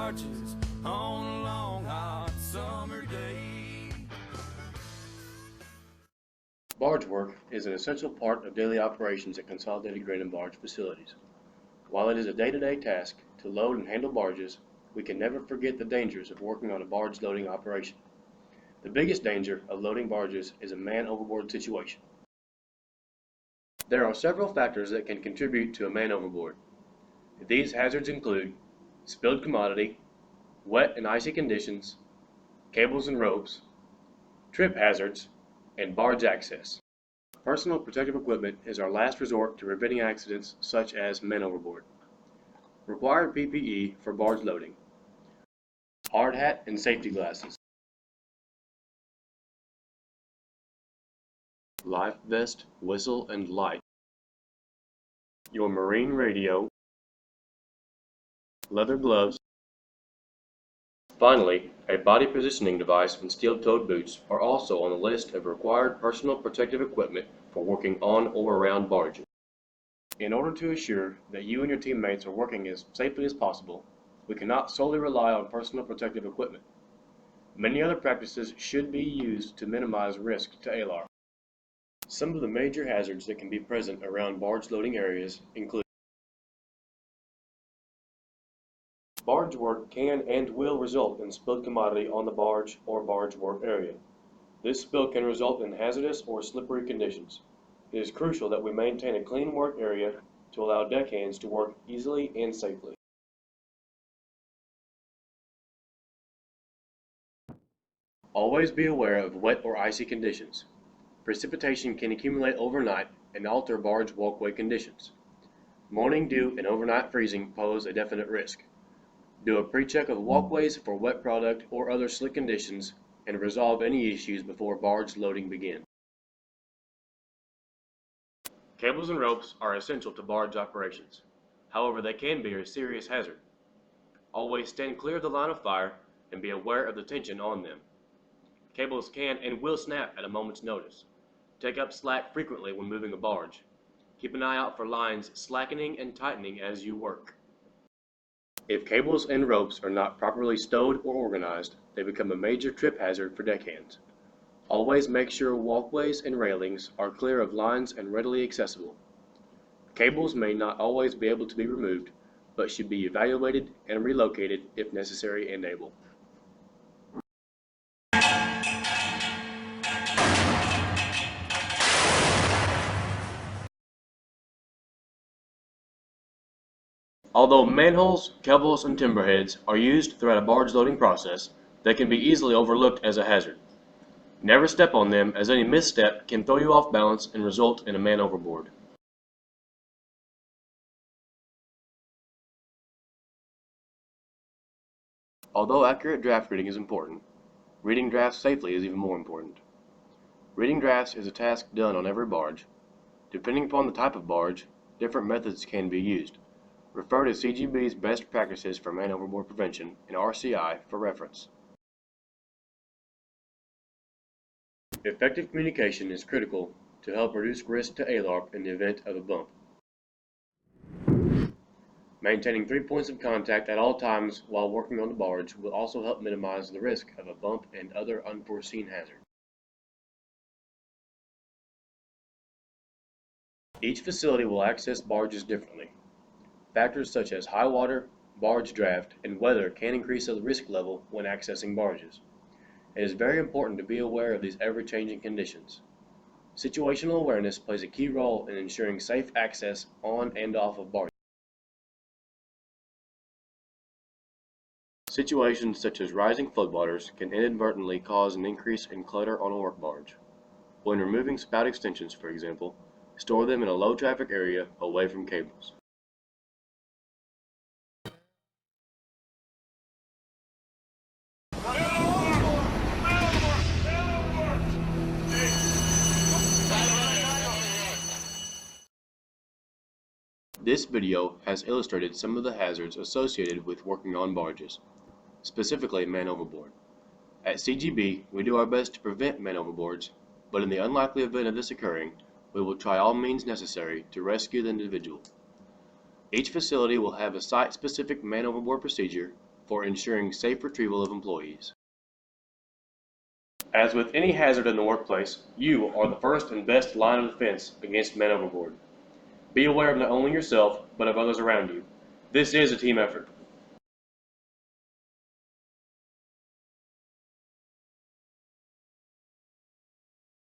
barges on a long hot summer day. Barge work is an essential part of daily operations at Consolidated Grain and Barge facilities. While it is a day-to-day task to load and handle barges, we can never forget the dangers of working on a barge loading operation. The biggest danger of loading barges is a man-overboard situation. There are several factors that can contribute to a man overboard. These hazards include spilled commodity, wet and icy conditions, cables and ropes, trip hazards, and barge access. Personal protective equipment is our last resort to preventing accidents such as men overboard. Required PPE for barge loading: hard hat and safety glasses, life vest, whistle, and light, your marine radio, leather gloves. Finally, a body positioning device and steel-toed boots are also on the list of required personal protective equipment for working on or around barges. In order to assure that you and your teammates are working as safely as possible, we cannot solely rely on personal protective equipment. Many other practices should be used to minimize risk to ALAR. Some of the major hazards that can be present around barge loading areas include: barge work can and will result in spilled commodity on the barge or barge work area. This spill can result in hazardous or slippery conditions. It is crucial that we maintain a clean work area to allow deckhands to work easily and safely. Always be aware of wet or icy conditions. Precipitation can accumulate overnight and alter barge walkway conditions. Morning dew and overnight freezing pose a definite risk. Do a pre-check of walkways for wet product or other slick conditions and resolve any issues before barge loading begins. Cables and ropes are essential to barge operations. However, they can be a serious hazard. Always stand clear of the line of fire and be aware of the tension on them. Cables can and will snap at a moment's notice. Take up slack frequently when moving a barge. Keep an eye out for lines slackening and tightening as you work. If cables and ropes are not properly stowed or organized, they become a major trip hazard for deckhands. Always make sure walkways and railings are clear of lines and readily accessible. Cables may not always be able to be removed, but should be evaluated and relocated if necessary and able. Although manholes, kevels, and timberheads are used throughout a barge loading process, they can be easily overlooked as a hazard. Never step on them, as any misstep can throw you off balance and result in a man overboard. Although accurate draft reading is important, reading drafts safely is even more important. Reading drafts is a task done on every barge. Depending upon the type of barge, different methods can be used. Refer to CGB's Best Practices for Man Overboard Prevention and RCI for reference. Effective communication is critical to help reduce risk to ALARP in the event of a bump. Maintaining 3 points of contact at all times while working on the barge will also help minimize the risk of a bump and other unforeseen hazards. Each facility will access barges differently. Factors such as high water, barge draft, and weather can increase the risk level when accessing barges. It is very important to be aware of these ever-changing conditions. Situational awareness plays a key role in ensuring safe access on and off of barges. Situations such as rising floodwaters can inadvertently cause an increase in clutter on a work barge. When removing spout extensions, for example, store them in a low-traffic area away from cables. This video has illustrated some of the hazards associated with working on barges, specifically man overboard. At CGB, we do our best to prevent man overboards, but in the unlikely event of this occurring, we will try all means necessary to rescue the individual. Each facility will have a site-specific man overboard procedure, for ensuring safe retrieval of employees. As with any hazard in the workplace, you are the first and best line of defense against men overboard. Be aware of not only yourself, but of others around you. This is a team effort.